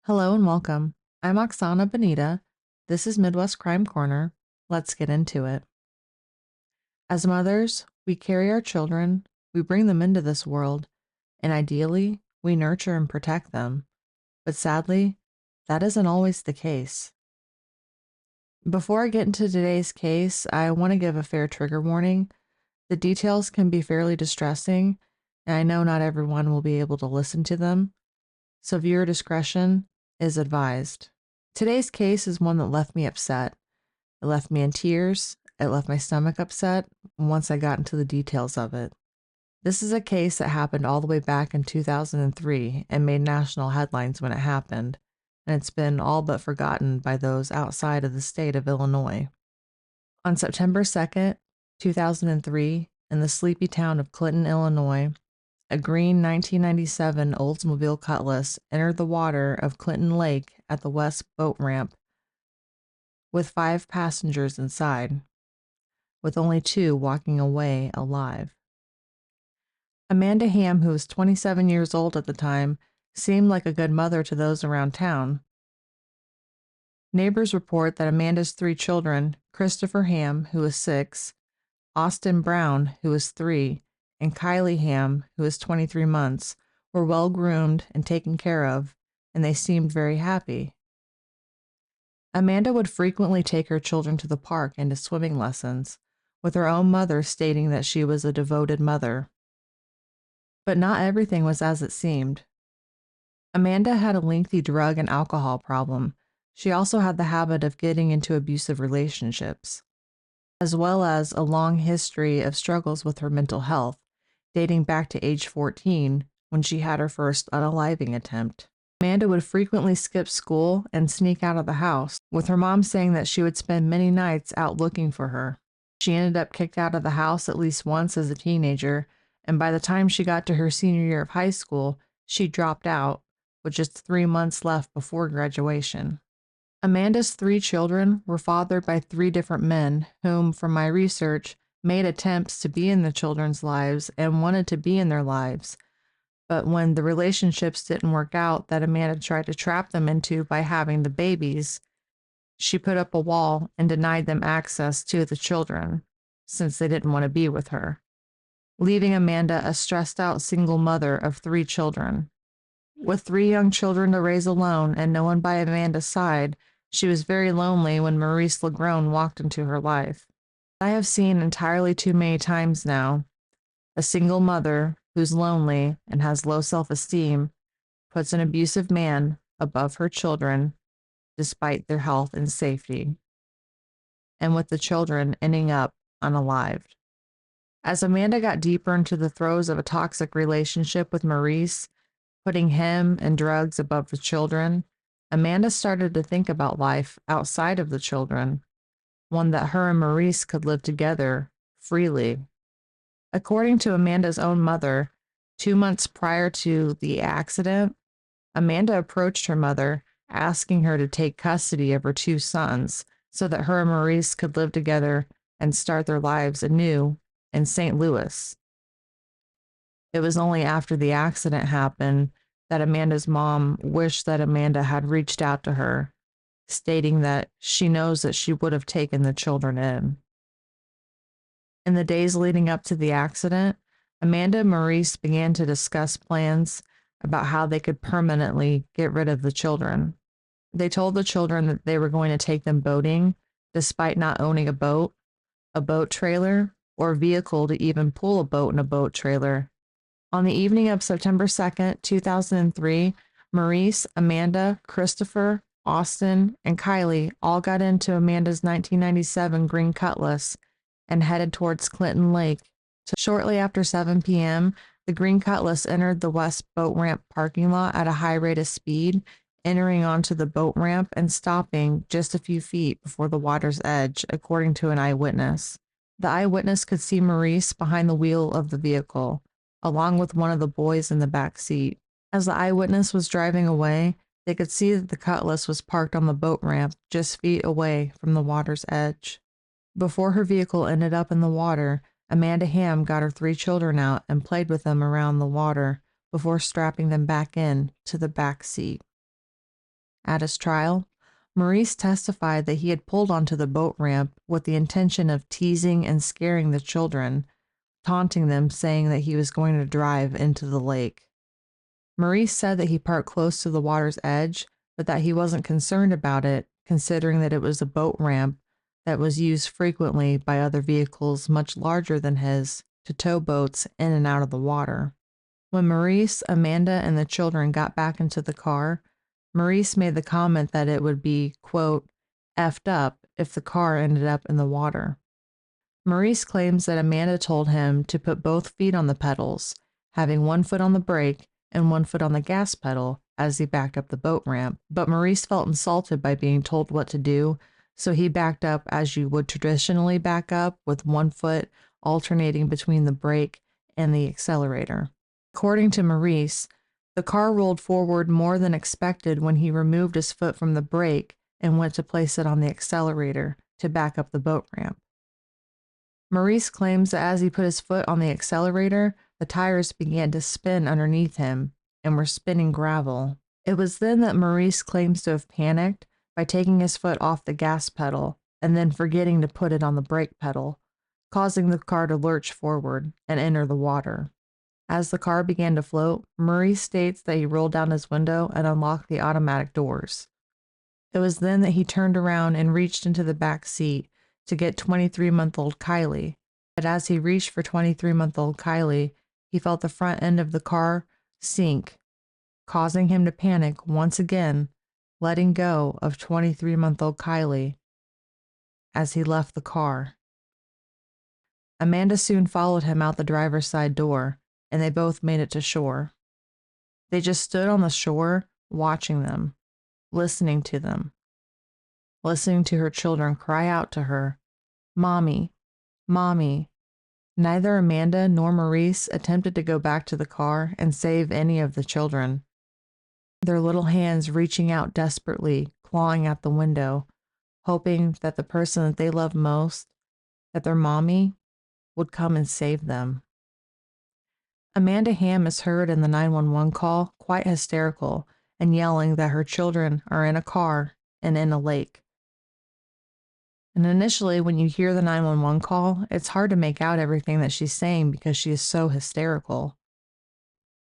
Hello and welcome. I'm Oksana Bonita. This is Midwest Crime Corner. Let's get into it. As mothers, we carry our children, we bring them into this world, and ideally, we nurture and protect them. But sadly, that isn't always the case. Before I get into today's case, I want to give a fair trigger warning. The details can be fairly distressing, and I know not everyone will be able to listen to them, so viewer discretion is advised. Today's case is one that left me upset. It left me in tears. It left my stomach upset once I got into the details of it. This is a case that happened all the way back in 2003 and made national headlines when it happened, and it's been all but forgotten by those outside of the state of Illinois. On September 2nd, 2003, in the sleepy town of Clinton, Illinois, a green 1997 Oldsmobile Cutlass entered the water of Clinton Lake at the west boat ramp with 5 passengers inside, with only 2 walking away alive. Amanda Hamm, who was 27 years old at the time, seemed like a good mother to those around town. Neighbors report that Amanda's 3 children, Christopher Hamm, who was 6, Austin Brown, who was 3, and Kylie Hamm, who was 23 months, were well groomed and taken care of, and they seemed very happy. Amanda would frequently take her children to the park and to swimming lessons, with her own mother stating that she was a devoted mother. But not everything was as it seemed. Amanda had a lengthy drug and alcohol problem. She also had the habit of getting into abusive relationships, as well as a long history of struggles with her mental health, dating back to age 14 when she had her first unaliving attempt. Amanda would frequently skip school and sneak out of the house, with her mom saying that she would spend many nights out looking for her. She ended up kicked out of the house at least once as a teenager, and by the time she got to her senior year of high school, she dropped out, with just 3 months left before graduation. Amanda's 3 children were fathered by 3 different men whom, from my research, made attempts to be in the children's lives and wanted to be in their lives. But when the relationships didn't work out that Amanda tried to trap them into by having the babies, she put up a wall and denied them access to the children, since they didn't want to be with her, leaving Amanda a stressed-out single mother of 3 children. With 3 young children to raise alone and no one by Amanda's side, she was very lonely when Maurice Legrone walked into her life. I have seen entirely too many times now. A single mother who's lonely and has low self-esteem puts an abusive man above her children despite their health and safety, and with the children ending up unalived. As Amanda got deeper into the throes of a toxic relationship with Maurice, putting him and drugs above the children, Amanda started to think about life outside of the children, one that her and Maurice could live together freely. According to Amanda's own mother, 2 months prior to the accident, Amanda approached her mother, asking her to take custody of her 2 sons so that her and Maurice could live together and start their lives anew in St. Louis. It was only after the accident happened that Amanda's mom wished that Amanda had reached out to her, stating that she knows that she would have taken the children in. In the days leading up to the accident, Amanda and Maurice began to discuss plans about how they could permanently get rid of the children. They told the children that they were going to take them boating, despite not owning a boat trailer, or vehicle to even pull a boat and a boat trailer. On the evening of September 2nd, 2003, Maurice, Amanda, Christopher, Austin, and Kylie all got into Amanda's 1997 green Cutlass and headed towards Clinton Lake Shortly after 7 p.m., the Green Cutlass entered the west boat ramp parking lot at a high rate of speed, entering onto the boat ramp and stopping just a few feet before the water's edge, according to an eyewitness. The eyewitness could see Maurice behind the wheel of the vehicle, along with one of the boys in the back seat. As the eyewitness was driving away, they could see that the Cutlass was parked on the boat ramp just feet away from the water's edge. Before her vehicle ended up in the water, Amanda Hamm got her 3 children out and played with them around the water before strapping them back in to the back seat. At his trial, Maurice testified that he had pulled onto the boat ramp with the intention of teasing and scaring the children, taunting them, saying that he was going to drive into the lake. Maurice said that he parked close to the water's edge, but that he wasn't concerned about it, considering that it was a boat ramp that was used frequently by other vehicles much larger than his to tow boats in and out of the water. When Maurice, Amanda, and the children got back into the car, Maurice made the comment that it would be, quote, effed up if the car ended up in the water. Maurice claims that Amanda told him to put both feet on the pedals, having one foot on the brake and one foot on the gas pedal as he backed up the boat ramp, but Maurice felt insulted by being told what to do, so he backed up as you would traditionally back up, with one foot alternating between the brake and the accelerator. According to Maurice, the car rolled forward more than expected when he removed his foot from the brake and went to place it on the accelerator to back up the boat ramp. Maurice claims that as he put his foot on the accelerator, the tires began to spin underneath him and were spinning gravel. It was then that Maurice claims to have panicked by taking his foot off the gas pedal and then forgetting to put it on the brake pedal, causing the car to lurch forward and enter the water. As the car began to float, Maurice states that he rolled down his window and unlocked the automatic doors. It was then that he turned around and reached into the back seat to get 23-month-old Kylie. But as he reached for 23-month-old Kylie, he felt the front end of the car sink, causing him to panic once again, letting go of 23-month-old Kylie as he left the car. Amanda soon followed him out the driver's side door, and they both made it to shore. They just stood on the shore, watching them, listening to them, listening to her children cry out to her, "Mommy, Mommy." Neither Amanda nor Maurice attempted to go back to the car and save any of the children, their little hands reaching out desperately, clawing at the window, hoping that the person that they loved most, that their mommy, would come and save them. Amanda Hamm is heard in the 911 call, quite hysterical, and yelling that her children are in a car and in a lake. And initially, when you hear the 911 call, it's hard to make out everything that she's saying because she is so hysterical.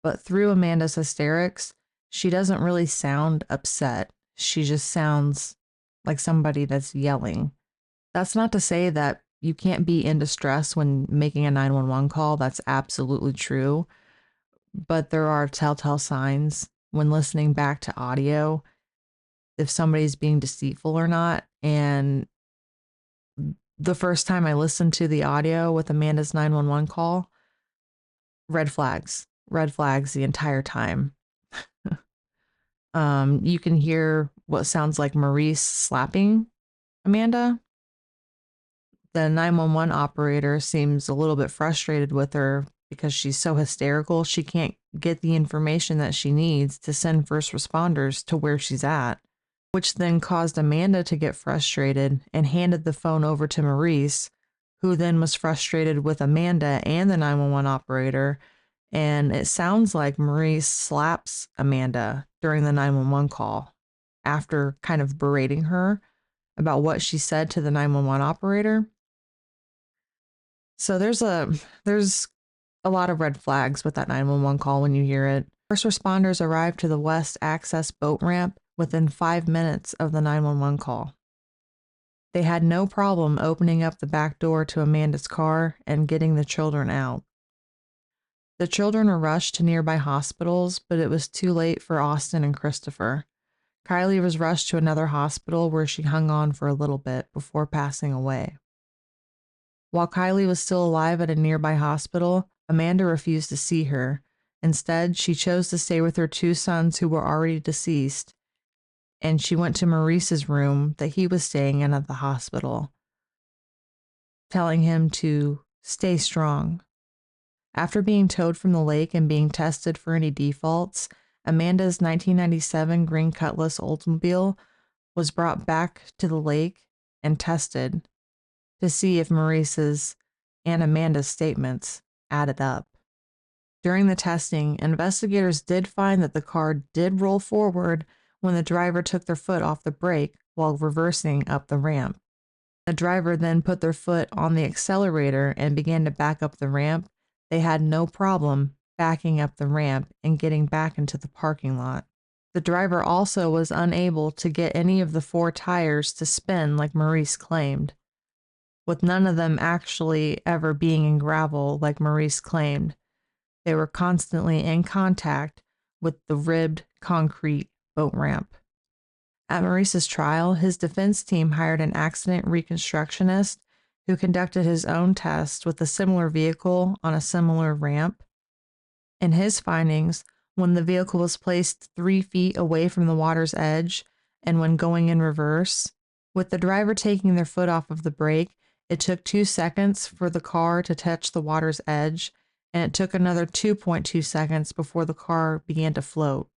But through Amanda's hysterics, she doesn't really sound upset. She just sounds like somebody that's yelling. That's not to say that you can't be in distress when making a 911 call. That's absolutely true. But there are telltale signs when listening back to audio if somebody's being deceitful or not. And the first time I listened to the audio with Amanda's 911 call, red flags the entire time. You can hear what sounds like Maurice slapping Amanda. The 911 operator seems a little bit frustrated with her because she's so hysterical. She can't get the information that she needs to send first responders to where she's at, which then caused Amanda to get frustrated and handed the phone over to Maurice, who then was frustrated with Amanda and the 911 operator. And it sounds like Maurice slaps Amanda during the 911 call after kind of berating her about what she said to the 911 operator. So there's a lot of red flags with that 911 call when you hear it. First responders arrived to the West Access boat ramp within 5 minutes of the 911 call. They had no problem opening up the back door to Amanda's car and getting the children out. The children were rushed to nearby hospitals, but it was too late for Austin and Christopher. Kylie was rushed to another hospital where she hung on for a little bit before passing away. While Kylie was still alive at a nearby hospital, Amanda refused to see her. Instead, she chose to stay with her two sons who were already deceased, and she went to Maurice's room that he was staying in at the hospital, telling him to stay strong. After being towed from the lake and being tested for any defaults, Amanda's 1997 green Cutlass Oldsmobile was brought back to the lake and tested to see if Maurice's and Amanda's statements added up. During the testing, investigators did find that the car did roll forward when the driver took their foot off the brake while reversing up the ramp. The driver then put their foot on the accelerator and began to back up the ramp. They had no problem backing up the ramp and getting back into the parking lot. The driver also was unable to get any of the four tires to spin like Maurice claimed, with none of them actually ever being in gravel like Maurice claimed. They were constantly in contact with the ribbed concrete boat ramp. At Maurice's trial, his defense team hired an accident reconstructionist who conducted his own test with a similar vehicle on a similar ramp. In his findings, when the vehicle was placed 3 feet away from the water's edge and when going in reverse, with the driver taking their foot off of the brake, it took 2 seconds for the car to touch the water's edge, and it took another 2.2 seconds before the car began to float.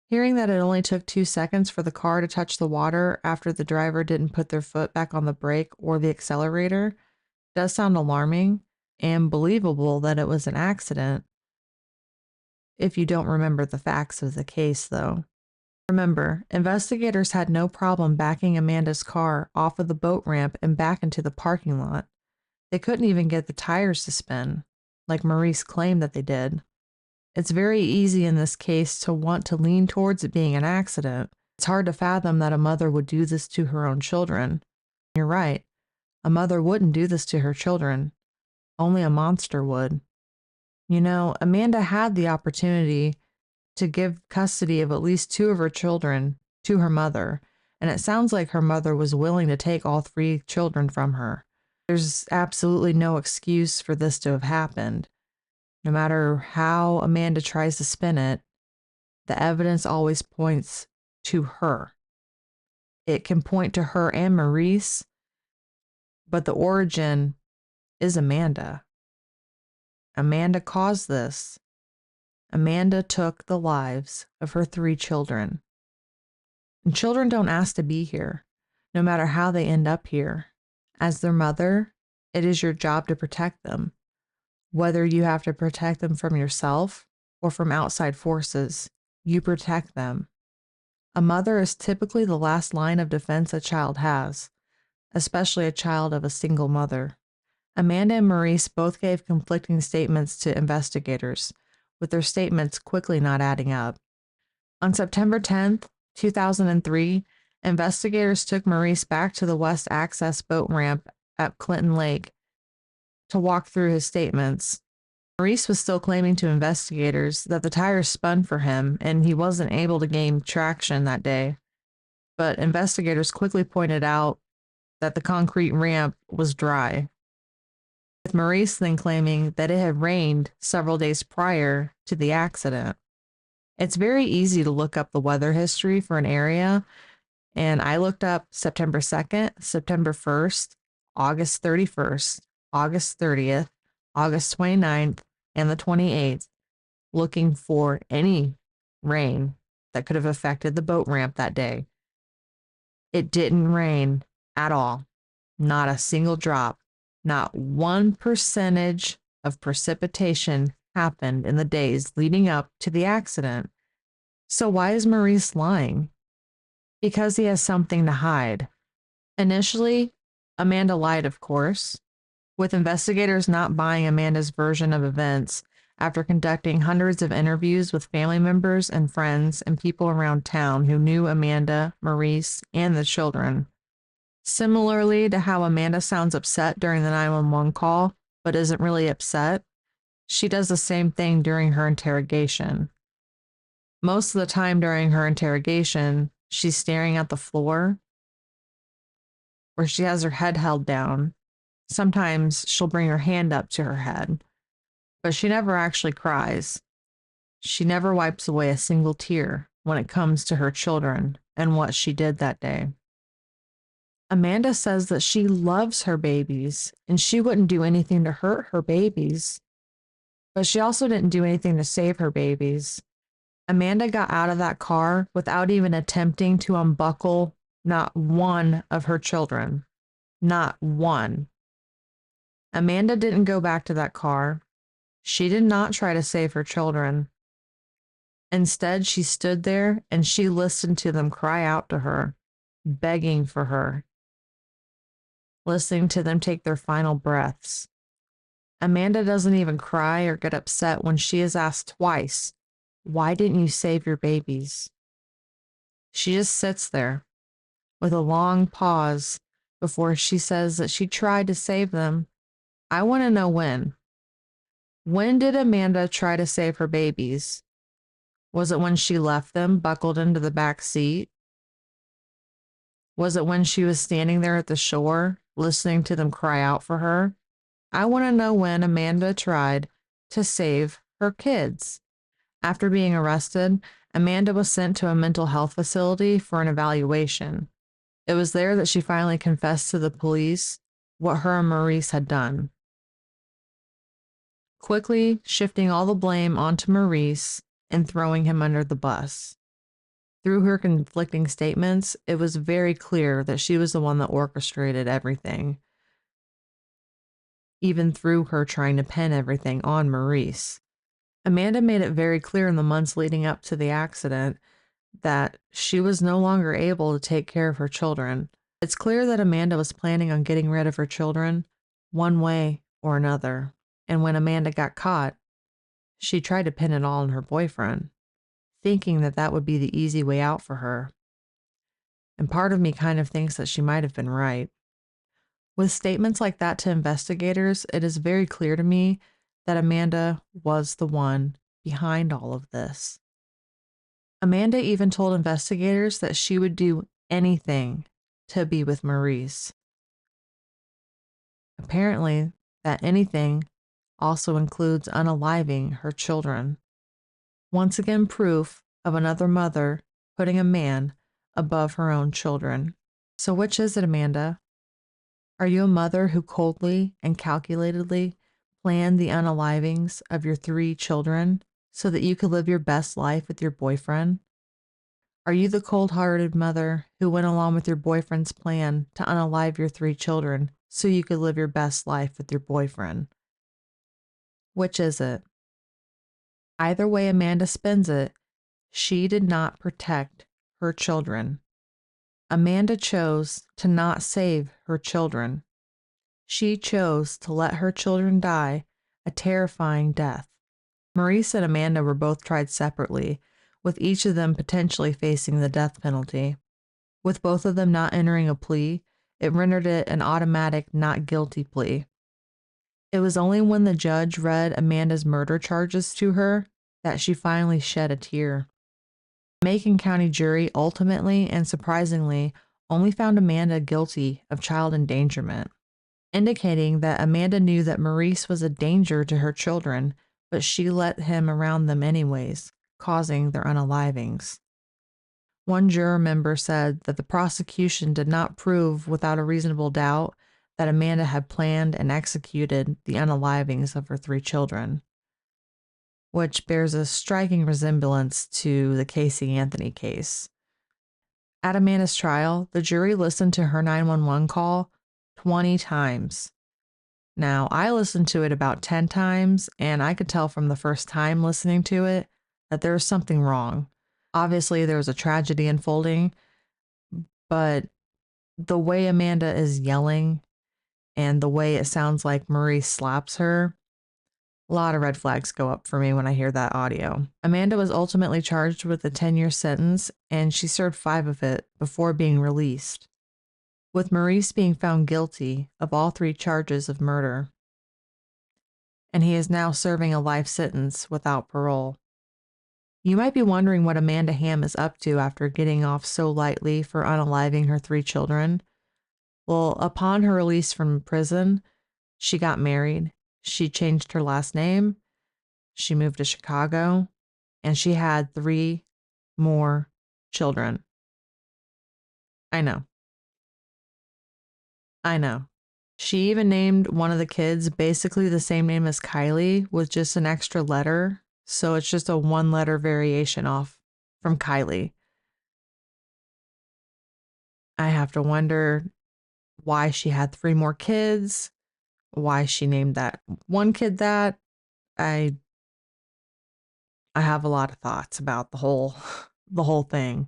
Hearing that it only took 2 seconds for the car to touch the water after the driver didn't put their foot back on the brake or the accelerator does sound alarming and believable that it was an accident, if you don't remember the facts of the case, though. Remember, investigators had no problem backing Amanda's car off of the boat ramp and back into the parking lot. They couldn't even get the tires to spin, like Maurice claimed that they did. It's very easy in this case to want to lean towards it being an accident. It's hard to fathom that a mother would do this to her own children. You're right. A mother wouldn't do this to her children. Only a monster would. You know, Amanda had the opportunity to give custody of at least 2 of her children to her mother, and it sounds like her mother was willing to take all 3 children from her. There's absolutely no excuse for this to have happened. No matter how Amanda tries to spin it, the evidence always points to her. It can point to her and Maurice, but the origin is Amanda. Amanda caused this. Amanda took the lives of her 3 children. And children don't ask to be here, no matter how they end up here. As their mother, it is your job to protect them, whether you have to protect them from yourself or from outside forces. You protect them. A mother is typically the last line of defense a child has, especially a child of a single mother. Amanda and Maurice both gave conflicting statements to investigators, with their statements quickly not adding up. On September 10th, 2003, investigators took Maurice back to the West Access boat ramp at Clinton Lake to walk through his statements. Maurice was still claiming to investigators that the tires spun for him and he wasn't able to gain traction that day, but investigators quickly pointed out that the concrete ramp was dry, with Maurice then claiming that it had rained several days prior to the accident. It's very easy to look up the weather history for an area, and I looked up September 2nd, September 1st, August 31st, August 30th, August 29th, and the 28th, looking for any rain that could have affected the boat ramp that day. It didn't rain at all. Not a single drop. Not 1% of precipitation happened in the days leading up to the accident. So why is Maurice lying? Because he has something to hide. Initially, Amanda lied, of course, with investigators not buying Amanda's version of events after conducting hundreds of interviews with family members and friends and people around town who knew Amanda, Maurice, and the children. Similarly to how Amanda sounds upset during the 911 call, but isn't really upset, she does the same thing during her interrogation. Most of the time during her interrogation, she's staring at the floor, where she has her head held down, Sometimes she'll bring her hand up to her head, but she never actually cries. She never wipes away a single tear when it comes to her children and what she did that day. Amanda says that she loves her babies and she wouldn't do anything to hurt her babies, but she also didn't do anything to save her babies. Amanda got out of that car without even attempting to unbuckle not one of her children. Not one. Amanda didn't go back to that car. She did not try to save her children. Instead, she stood there and she listened to them cry out to her, begging for her, listening to them take their final breaths. Amanda doesn't even cry or get upset when she is asked twice, "Why didn't you save your babies?" She just sits there with a long pause before she says that she tried to save them. I want to know when. When did Amanda try to save her babies? Was it when she left them buckled into the back seat? Was it when she was standing there at the shore, listening to them cry out for her? I want to know when Amanda tried to save her kids. After being arrested, Amanda was sent to a mental health facility for an evaluation. It was there that she finally confessed to the police what her and Maurice had done, quickly shifting all the blame onto Maurice and throwing him under the bus. Through her conflicting statements, it was very clear that she was the one that orchestrated everything, even through her trying to pin everything on Maurice. Amanda made it very clear in the months leading up to the accident that she was no longer able to take care of her children. It's clear that Amanda was planning on getting rid of her children one way or another. And when Amanda got caught, she tried to pin it all on her boyfriend, thinking that that would be the easy way out for her. And part of me kind of thinks that she might have been right. With statements like that to investigators, it is very clear to me that Amanda was the one behind all of this. Amanda even told investigators that she would do anything to be with Maurice. Apparently, that anything also includes unaliving her children. Once again, proof of another mother putting a man above her own children. So which is it, Amanda? Are you a mother who coldly and calculatedly planned the unalivings of your 3 children so that you could live your best life with your boyfriend? Are you the cold-hearted mother who went along with your boyfriend's plan to unalive your 3 children so you could live your best life with your boyfriend? Which is it? Either way Amanda spins it, she did not protect her children. Amanda chose to not save her children. She chose to let her children die a terrifying death. Maurice and Amanda were both tried separately, with each of them potentially facing the death penalty. With both of them not entering a plea, it rendered it an automatic not guilty plea. It was only when the judge read Amanda's murder charges to her that she finally shed a tear. The Macon County jury ultimately and surprisingly only found Amanda guilty of child endangerment, indicating that Amanda knew that Maurice was a danger to her children, but she let him around them anyways, causing their unalivings. One juror member said that the prosecution did not prove without a reasonable doubt that Amanda had planned and executed the unalivings of her 3 children, which bears a striking resemblance to the Casey Anthony case. At Amanda's trial, the jury listened to her 911 call 20 times. Now, I listened to it about 10 times, and I could tell from the first time listening to it that there was something wrong. Obviously, there was a tragedy unfolding, but the way Amanda is yelling and the way it sounds like Maurice slaps her, a lot of red flags go up for me when I hear that audio. Amanda was ultimately charged with a 10-year sentence, and she served 5 of it before being released, with Maurice being found guilty of all 3 charges of murder. And he is now serving a life sentence without parole. You might be wondering what Amanda Hamm is up to after getting off so lightly for unaliving her 3 children. Well, upon her release from prison, She got married. She changed her last name. She moved to Chicago. And she had 3 more children. I know. I know. She even named one of the kids basically the same name as Kylie with just an extra letter. So it's just a 1-letter variation off from Kylie. I have to wonder why she had 3 more kids, why she named that one kid that. I I have a lot of thoughts about the whole thing.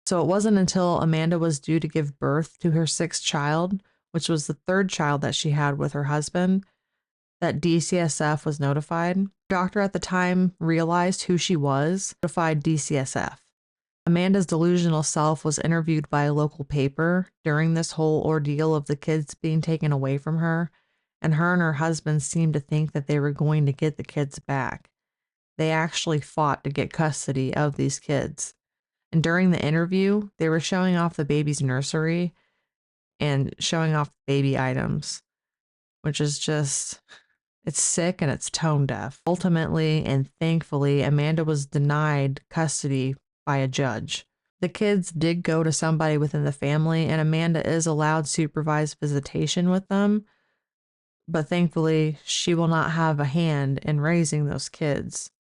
So it wasn't until Amanda was due to give birth to her 6th child, which was the 3rd child that she had with her husband, that DCSF was notified. The doctor at the time realized who she was, notified DCSF. Amanda's delusional self was interviewed by a local paper during this whole ordeal of the kids being taken away from her, and her husband seemed to think that they were going to get the kids back. They actually fought to get custody of these kids. And during the interview, they were showing off the baby's nursery and showing off baby items, which is just, it's sick and it's tone deaf. Ultimately and thankfully, Amanda was denied custody by a judge. The kids did go to somebody within the family, and Amanda is allowed supervised visitation with them, but thankfully, she will not have a hand in raising those kids.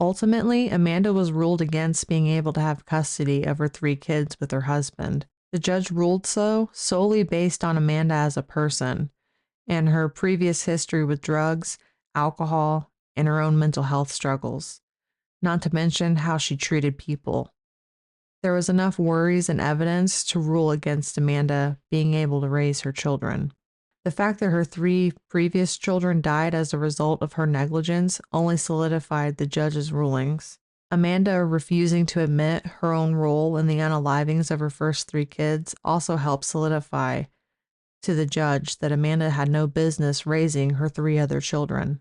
Ultimately, Amanda was ruled against being able to have custody of her 3 kids with her husband. The judge ruled so solely based on Amanda as a person and her previous history with drugs, alcohol, and her own mental health struggles, not to mention how she treated people. There was enough worries and evidence to rule against Amanda being able to raise her children. The fact that her 3 previous children died as a result of her negligence only solidified the judge's rulings. Amanda refusing to admit her own role in the unalivings of her first 3 kids also helped solidify to the judge that Amanda had no business raising her 3 other children.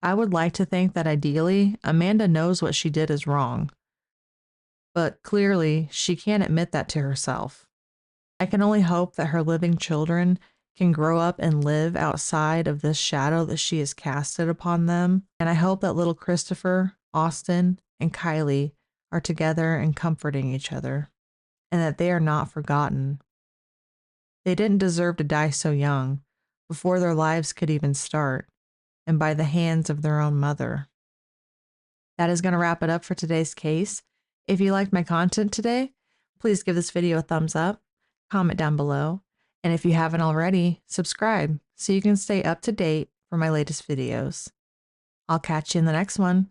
I would like to think that ideally, Amanda knows what she did is wrong, but clearly she can't admit that to herself. I can only hope that her living children can grow up and live outside of this shadow that she has casted upon them. And I hope that little Christopher, Austin, and Kylie are together and comforting each other, and that they are not forgotten. They didn't deserve to die so young, before their lives could even start, and by the hands of their own mother. That is going to wrap it up for today's case. If you liked my content today, please give this video a thumbs up, comment down below, and if you haven't already, subscribe so you can stay up to date for my latest videos. I'll catch you in the next one.